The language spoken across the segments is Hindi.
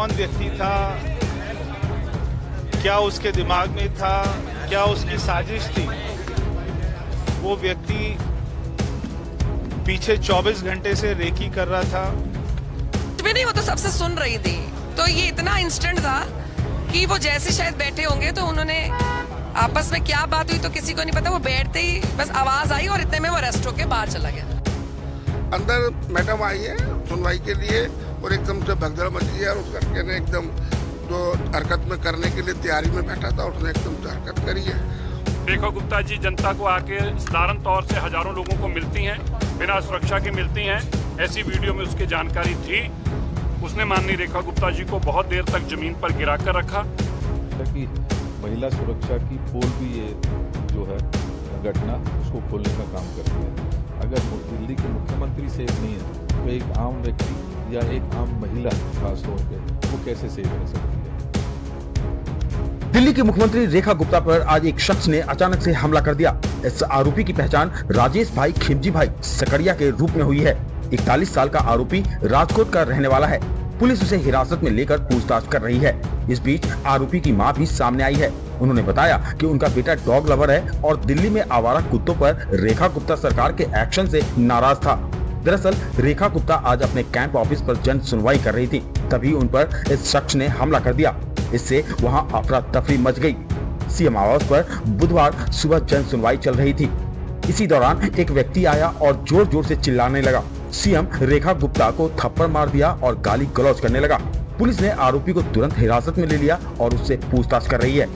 कौन व्यक्ति था, क्या उसके दिमाग में था, क्या उसकी साजिश थी। वो व्यक्ति पीछे 24 घंटे से रेकी कर रहा था। नहीं, वो तो सबसे सुन रही थी, तो ये इतना इंस्टेंट था कि वो जैसे शायद बैठे होंगे तो उन्होंने आपस में क्या बात हुई तो किसी को नहीं पता। वो बैठते ही बस आवाज आई और इतने में वो अरेस्ट होके बाहर चला गया। अंदर मैडम आई है सुनवाई के लिए और एकदम से भगदड़ मची है और उस लड़के ने एकदम जो हरकत में करने के लिए तैयारी में बैठा था उसने एकदम से हरकत करी है। रेखा गुप्ता जी जनता को आके साधारण तौर से हजारों लोगों को मिलती हैं, बिना सुरक्षा के मिलती हैं। ऐसी वीडियो में उसकी जानकारी थी। उसने माननीय रेखा गुप्ता जी को बहुत देर तक जमीन पर गिरा कर रखा। कि महिला सुरक्षा की पोल भी ये जो है घटना उसको खोलने का काम करती है। अगर दिल्ली के मुख्यमंत्री सेफ नहीं है तो एक आम व्यक्ति या एक आम महिला खासतौर पे वो कैसे सेफ रह सकती है। दिल्ली के मुख्यमंत्री रेखा गुप्ता पर आज एक शख्स ने अचानक से हमला कर दिया। इस आरोपी की पहचान राजेश भाई खिमजी भाई सकड़िया के रूप में हुई है। 41 साल का आरोपी राजकोट का रहने वाला है। पुलिस उसे हिरासत में लेकर पूछताछ कर रही है। इस बीच आरोपी की मां भी सामने आई है। उन्होंने बताया कि उनका बेटा डॉग लवर है और दिल्ली में आवारा कुत्तों पर रेखा गुप्ता सरकार के एक्शन से नाराज था। दरअसल रेखा गुप्ता आज अपने कैंप ऑफिस पर जन सुनवाई कर रही थी, तभी उन पर इस शख्स ने हमला कर दिया। इससे वहां अफरा तफरी मच गई। सीएम आवास पर बुधवार सुबह जन सुनवाई चल रही थी। इसी दौरान एक व्यक्ति आया और जोर जोर से चिल्लाने लगा। सीएम रेखा गुप्ता को थप्पड़ मार दिया और गाली गलौज करने लगा। पुलिस ने आरोपी को तुरंत हिरासत में ले लिया और उससे पूछताछ कर रही है।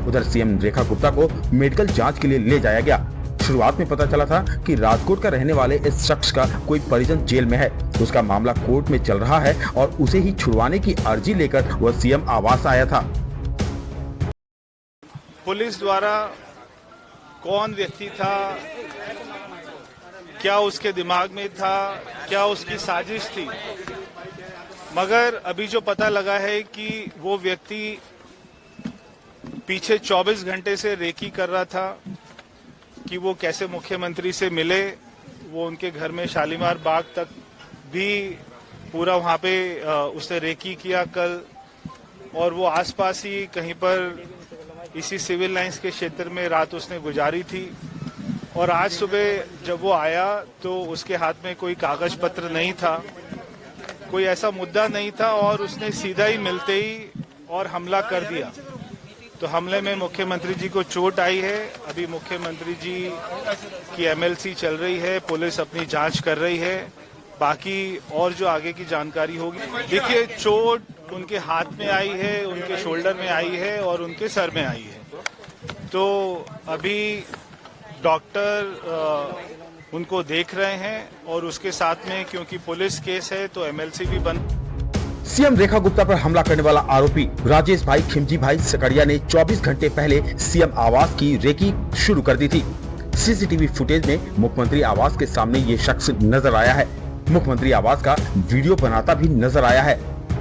उधर सीएम रेखा गुप्ता को मेडिकल जांच के लिए ले जाया गया। शुरुआत में पता चला था कि राजकोट का रहने वाले इस शख्स का कोई परिजन जेल में है। उसका मामला कोर्ट में चल रहा है और उसे ही छुड़वाने की अर्जी लेकर वह सीएम आवास आया था। पुलिस द्वारा कौन व्यक्ति था, क्या उसके दिमाग में था, क्या उसकी साजिश थी, मगर अभी जो पता लगा है कि वो व्यक्ति पीछे 24 घंटे से रेकी कर रहा था कि वो कैसे मुख्यमंत्री से मिले। वो उनके घर में शालीमार बाग तक भी पूरा वहां पे उसने रेकी किया कल, और वो आसपास ही कहीं पर इसी सिविल लाइंस के क्षेत्र में रात उसने गुजारी थी। और आज सुबह जब वो आया तो उसके हाथ में कोई कागज पत्र नहीं था, कोई ऐसा मुद्दा नहीं था, और उसने सीधा ही मिलते ही और हमला कर दिया। तो हमले में मुख्यमंत्री जी को चोट आई है। अभी मुख्यमंत्री जी की एमएलसी चल रही है, पुलिस अपनी जांच कर रही है। बाकी और जो आगे की जानकारी होगी। देखिए, चोट उनके हाथ में आई है, उनके शोल्डर में आई है और उनके सर में आई है। तो अभी डॉक्टर उनको देख रहे हैं और उसके साथ में क्योंकि पुलिस केस है तो एमएलसी भी बन। सीएम रेखा गुप्ता पर हमला करने वाला आरोपी राजेश भाई खिमजी भाई सकड़िया ने 24 घंटे पहले सीएम आवास की रेकी शुरू कर दी थी। सीसीटीवी फुटेज में मुख्यमंत्री आवास के सामने ये शख्स नजर आया है। मुख्यमंत्री आवास का वीडियो बनाता भी नजर आया है।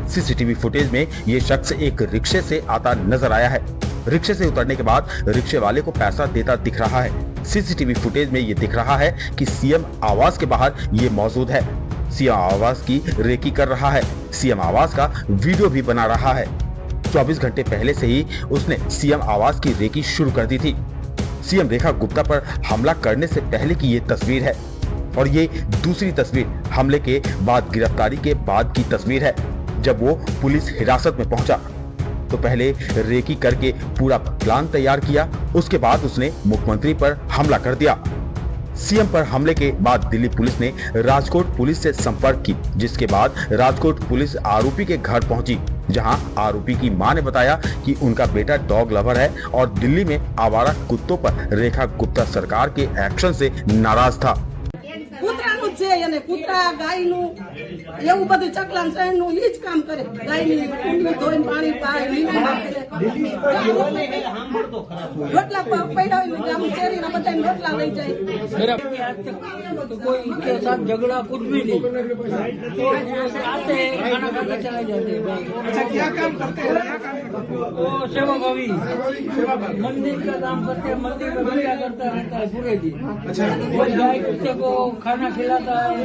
सीसीटीवी फुटेज में ये शख्स एक रिक्शे से आता नजर आया है। रिक्शे से उतरने के बाद रिक्शे वाले को पैसा देता दिख रहा है। सीसीटीवी फुटेज में ये दिख रहा है कि सीएम आवास के बाहर ये मौजूद है। सीएम आवास की रेकी कर रहा है। सीएम आवास का वीडियो भी बना रहा है। 24 घंटे पहले से ही उसने सीएम आवास की रेकी शुरू कर दी थी। सीएम रेखा गुप्ता पर हमला करने से पहले की ये तस्वीर है और ये दूसरी तस्वीर हमले के बाद गिरफ्तारी के बाद की तस्वीर है। जब वो पुलिस हिरासत में पहुंचा तो पहले रेकी करके पूरा प्लान तैयार किया, उसके बाद उसने मुख्यमंत्री पर हमला कर दिया। सीएम पर हमले के बाद दिल्ली पुलिस ने राजकोट पुलिस से संपर्क की, जिसके बाद राजकोट पुलिस आरोपी के घर पहुंची, जहां आरोपी की मां ने बताया कि उनका बेटा डॉग लवर है और दिल्ली में आवारा कुत्तों पर रेखा गुप्ता सरकार के एक्शन से नाराज था। કૂતરાનું છે અને કૂતરા ગાયનું એવું બધું ચકલાન સહેણનું ઈ જ કામ કરે. ગાયની કુંડી ધોઈને પાણી પાય, લીંબુ નાખે, રોટલા પડ્યા હોય ને આમ શેરીના બધાને રોટલા લઈ જાય तो कोई के साथ झगड़ा कुछ भी नहीं, तो आते हैं खाना खा के चले जाते हैं। अच्छा, क्या काम करते हैं? वो सेवा भावी मंदिर का काम करते हैं, मंदिर में पूजा करता रहता है पूरे दिन। अच्छा, वो गाय कुत्ते को खाना खिलाता है।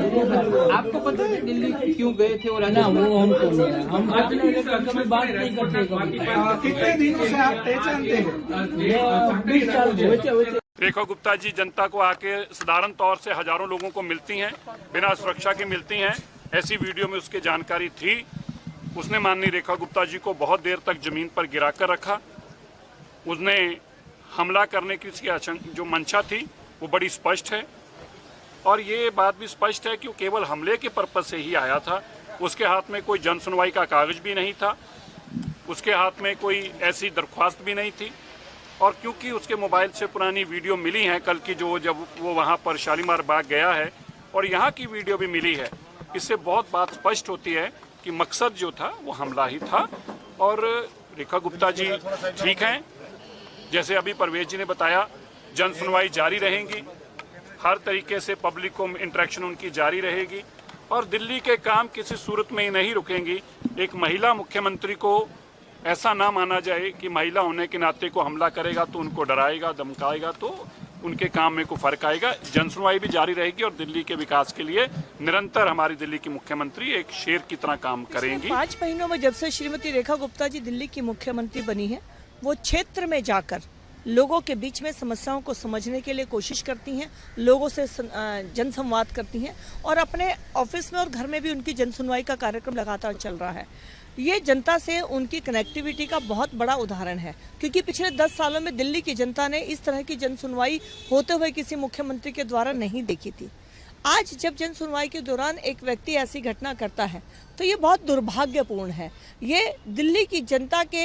आपको पता है दिल्ली क्यों गए थे? और ना वो हमको नहीं है, हम अपने लेकर कभी बात नहीं करते कभी। कितने दिनों से आप पहचानते हैं? 20 साल से। रेखा गुप्ता जी जनता को आके साधारण तौर से हजारों लोगों को मिलती हैं, बिना सुरक्षा के मिलती हैं। ऐसी वीडियो में उसकी जानकारी थी। उसने माननीय रेखा गुप्ता जी को बहुत देर तक जमीन पर गिरा कर रखा। उसने हमला करने की उसकी जो मंशा थी वो बड़ी स्पष्ट है, और ये बात भी स्पष्ट है कि वो केवल हमले के पर्पज से ही आया था। उसके हाथ में कोई जन सुनवाई का कागज भी नहीं था, उसके हाथ में कोई ऐसी दरख्वास्त भी नहीं थी। और क्योंकि उसके मोबाइल से पुरानी वीडियो मिली है कल की, जो जब वो वहाँ पर शालीमार बाग गया है, और यहाँ की वीडियो भी मिली है, इससे बहुत बात स्पष्ट होती है कि मकसद जो था वो हमला ही था। और रेखा गुप्ता जी ठीक हैं, जैसे अभी परवेज जी ने बताया, जन सुनवाई जारी रहेंगी, हर तरीके से पब्लिक को इंटरेक्शन उनकी जारी रहेगी, और दिल्ली के काम किसी सूरत में ही नहीं रुकेंगी। एक महिला मुख्यमंत्री को ऐसा ना माना जाए कि महिला होने के नाते को हमला करेगा तो उनको डराएगा धमकाएगा, तो उनके काम में कोई फर्क आएगा। जनसुनवाई भी जारी रहेगी, और दिल्ली के विकास के लिए निरंतर हमारी दिल्ली की मुख्यमंत्री एक शेर की तरह काम करेंगी। 5 महीनों में जब से श्रीमती रेखा गुप्ता जी दिल्ली की मुख्यमंत्री बनी है, वो क्षेत्र में जाकर लोगों के बीच में समस्याओं को समझने के लिए कोशिश करती हैं, लोगों से जनसंवाद करती हैं, और अपने ऑफिस में और घर में भी उनकी जनसुनवाई का कार्यक्रम लगातार चल रहा है। ये जनता से उनकी कनेक्टिविटी का बहुत बड़ा उदाहरण है, क्योंकि पिछले 10 सालों में दिल्ली की जनता ने इस तरह की जनसुनवाई होते हुए किसी मुख्यमंत्री के द्वारा नहीं देखी थी। आज जब जनसुनवाई के दौरान एक व्यक्ति ऐसी घटना करता है तो ये बहुत दुर्भाग्यपूर्ण है। ये दिल्ली की जनता के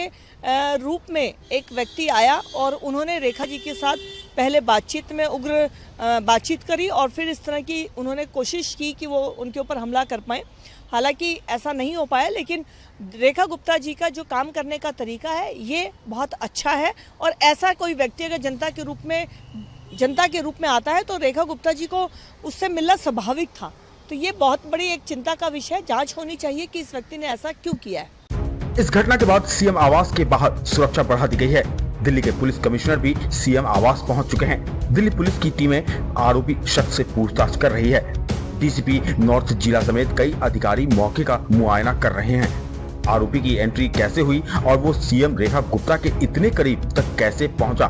रूप में एक व्यक्ति आया और उन्होंने रेखा जी के साथ पहले बातचीत में उग्र बातचीत करी, और फिर इस तरह की उन्होंने कोशिश की कि वो उनके ऊपर हमला कर पाए। हालांकि ऐसा नहीं हो पाया, लेकिन रेखा गुप्ता जी का जो काम करने का तरीका है ये बहुत अच्छा है, और ऐसा कोई व्यक्ति अगर जनता के रूप में आता है तो रेखा गुप्ता जी को उससे मिलना स्वाभाविक था। तो ये बहुत बड़ी एक चिंता का विषय है, जांच होनी चाहिए कि इस व्यक्ति ने ऐसा क्यों किया है। इस घटना के बाद सीएम आवास के बाहर सुरक्षा बढ़ा दी गई है। दिल्ली के पुलिस कमिश्नर भी सीएम आवास पहुंच चुके हैं। दिल्ली पुलिस की टीमें आरोपी शख्स से पूछताछ कर रही है। डीसीपी नॉर्थ जिला समेत कई अधिकारी मौके का मुआयना कर रहे हैं। आरोपी की एंट्री कैसे हुई और वो सीएम रेखा गुप्ता के इतने करीब तक कैसे पहुंचा,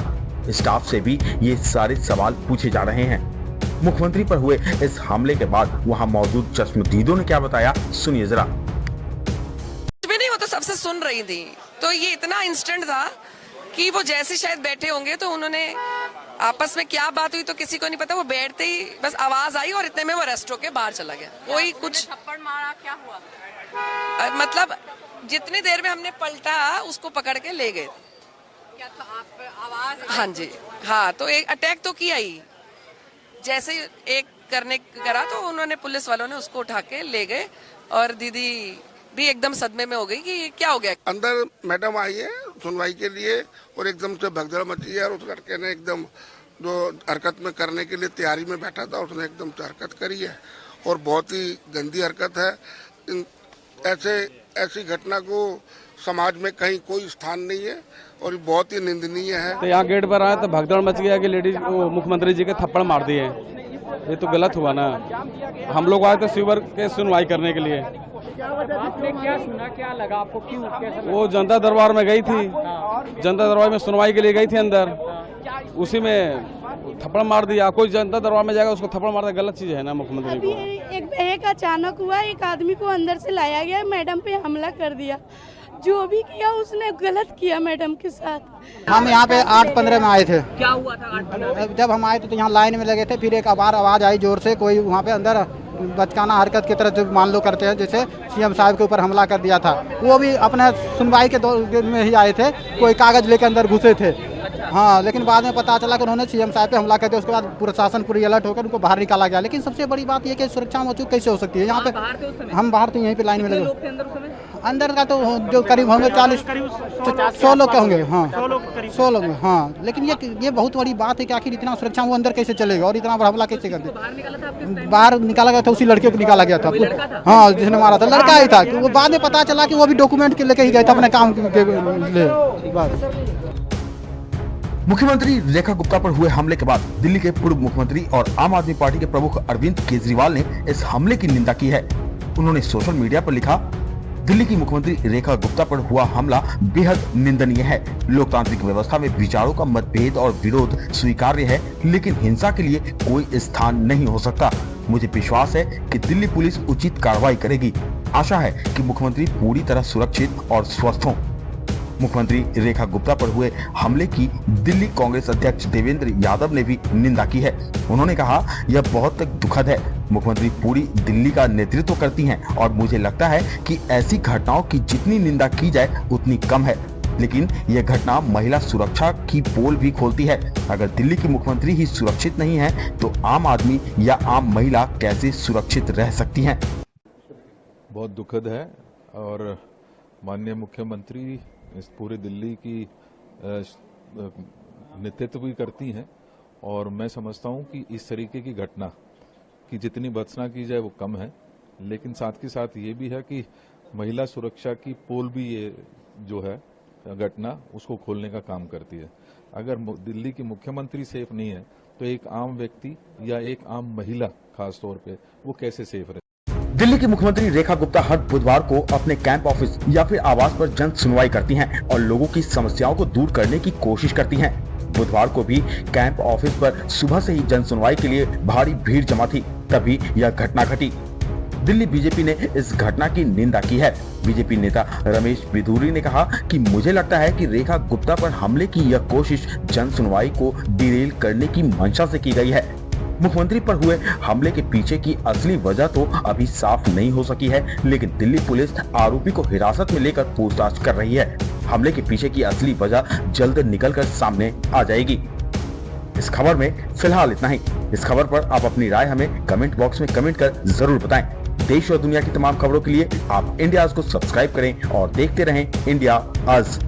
स्टाफ से भी ये सारे सवाल पूछे जा रहे हैं। मुख्यमंत्री पर हुए इस हमले के बाद वहां मौजूद चश्मदीदों ने क्या बताया, सुनिए जरा। कुछ भी नहीं, वो तो सबसे सुन रही थी। तो ये इतना इंस्टेंट था कि वो जैसे शायद बैठे होंगे तो उन्होंने आपस में क्या बात हुई तो किसी को नहीं पता। वो बैठते ही बस आवाज आई और इतने में वो अरेस्ट होके बाहर चला गया। कोई कुछ थप्पड़ मारा, क्या हुआ? मतलब जितनी देर में हमने पलटा उसको पकड़ के ले गए। क्या तो आप आवाज? हाँ जी, हाँ। तो एक अटैक तो किया ही, जैसे एक करा तो उन्होंने पुलिस वालों ने उसको उठा के ले गए, और दीदी भी एकदम सदमे में हो गई कि क्या हो गया। अंदर मैडम आई है सुनवाई के लिए, और एकदम से भगदड़ मची है, और उस लड़के ने एकदम जो हरकत में करने के लिए तैयारी में बैठा था उसने एकदम से हरकत करी है, और बहुत ही गंदी हरकत है। ऐसी घटना को समाज में कहीं कोई स्थान नहीं है, और बहुत ही निंदनीय है। तो यहाँ गेट पर आए तो भगदड़ मच गया कि लेडीज को मुख्यमंत्री जी के थप्पड़ मार दिए। ये तो गलत हुआ ना। हम लोग आए थे सीवर के सुनवाई करने के लिए। आपने क्या सुना, क्या लगा आपको, क्यों कैसा? वो जनता दरबार में गई थी, जनता दरबार में सुनवाई के लिए गई थी अंदर, उसी में थप्पड़ मार दिया। कोई जनता दरबार में जाएगा उसको थप्पड़ मारना गलत चीज है ना मुख्यमंत्री को। एक अचानक हुआ, एक आदमी को अंदर से लाया गया, मैडम पे हमला कर दिया। जो भी किया उसने गलत किया मैडम के साथ। हम यहाँ पे 8:15 में आए थे। क्या हुआ था 8:15? जब हम आए थे तो यहाँ लाइन में लगे थे, फिर एक आवाज आई जोर से, कोई वहाँ पे अंदर बचकाना हरकत की तरह जो मान लो करते हैं, जैसे सीएम साहब के ऊपर हमला कर दिया था। वो भी अपने सुनवाई के दौर में ही आए थे, कोई कागज लेके अंदर घुसे थे। हाँ, लेकिन बाद में पता चला कि उन्होंने सीएम साहब पे हमला कर दिया। उसके बाद प्रशासन पूरी अलर्ट होकर उनको बाहर निकाला गया। लेकिन सबसे बड़ी बात यह कि सुरक्षा मौजूद कैसे हो सकती है यहाँ पे? हम बाहर तो यहीं पे लाइन में लगे। अंदर का तो जो करीब होंगे 100 लोग का होंगे। हाँ, 100 लोग। हाँ, लेकिन ये बहुत बड़ी बात है कि आखिर इतना सुरक्षा वो अंदर कैसे चलेगा और इतना बड़ा हमला कैसे कर दे? बाहर निकाला गया था, उसी लड़के को निकाला गया था। हाँ, जिसने मारा था लड़का ही था। वो बाद में पता चला कि वो भी डॉक्यूमेंट के लेके ही गए थे अपने काम के लिए। बस। मुख्यमंत्री रेखा गुप्ता पर हुए हमले के बाद दिल्ली के पूर्व मुख्यमंत्री और आम आदमी पार्टी के प्रमुख अरविंद केजरीवाल ने इस हमले की निंदा की है। उन्होंने सोशल मीडिया पर लिखा, दिल्ली की मुख्यमंत्री रेखा गुप्ता पर हुआ हमला बेहद निंदनीय है। लोकतांत्रिक व्यवस्था में विचारों का मतभेद और विरोध स्वीकार्य है, लेकिन हिंसा के लिए कोई स्थान नहीं हो सकता। मुझे विश्वास है कि दिल्ली पुलिस उचित कार्रवाई करेगी। आशा है कि मुख्यमंत्री पूरी तरह सुरक्षित और स्वस्थ हों। मुख्यमंत्री रेखा गुप्ता पर हुए हमले की दिल्ली कांग्रेस अध्यक्ष देवेंद्र यादव ने भी निंदा की है। उन्होंने कहा, यह बहुत दुखद है। मुख्यमंत्री पूरी दिल्ली का नेतृत्व करती हैं और मुझे लगता है कि ऐसी घटनाओं की जितनी निंदा की जाए उतनी कम है। लेकिन यह घटना महिला सुरक्षा की पोल भी खोलती है। अगर दिल्ली की मुख्यमंत्री ही सुरक्षित नहीं है तो आम आदमी या आम महिला कैसे सुरक्षित रह सकती हैं? बहुत दुखद है और माननीय मुख्यमंत्री इस पूरी दिल्ली की नेतृत्व भी करती हैं और मैं समझता हूं कि इस तरीके की घटना की जितनी भर्त्सना की जाए वो कम है। लेकिन साथ के साथ ये भी है कि महिला सुरक्षा की पोल भी ये जो है घटना उसको खोलने का काम करती है। अगर दिल्ली की मुख्यमंत्री सेफ नहीं है तो एक आम व्यक्ति या एक आम महिला खास तौर पे वो कैसे सेफ रहे? दिल्ली की मुख्यमंत्री रेखा गुप्ता हर बुधवार को अपने कैंप ऑफिस या फिर आवास पर जन सुनवाई करती हैं और लोगों की समस्याओं को दूर करने की कोशिश करती हैं। बुधवार को भी कैंप ऑफिस पर सुबह से ही जन सुनवाई के लिए भारी भीड़ जमा थी, तभी यह घटना घटी। दिल्ली बीजेपी ने इस घटना की निंदा की है। बीजेपी नेता रमेश बिधूरी ने कहा कि मुझे लगता है कि रेखा गुप्ता पर हमले की यह कोशिश जन सुनवाई को डिरेल करने की मंशा से की गई है। मुख्यमंत्री पर हुए हमले के पीछे की असली वजह तो अभी साफ नहीं हो सकी है, लेकिन दिल्ली पुलिस आरोपी को हिरासत में लेकर पूछताछ कर रही है। हमले के पीछे की असली वजह जल्द निकलकर सामने आ जाएगी। इस खबर में फिलहाल इतना ही। इस खबर पर आप अपनी राय हमें कमेंट बॉक्स में कमेंट कर जरूर बताएं। देश और दुनिया की तमाम खबरों के लिए आप इंडिया आज को सब्सक्राइब करें और देखते रहें इंडिया आज।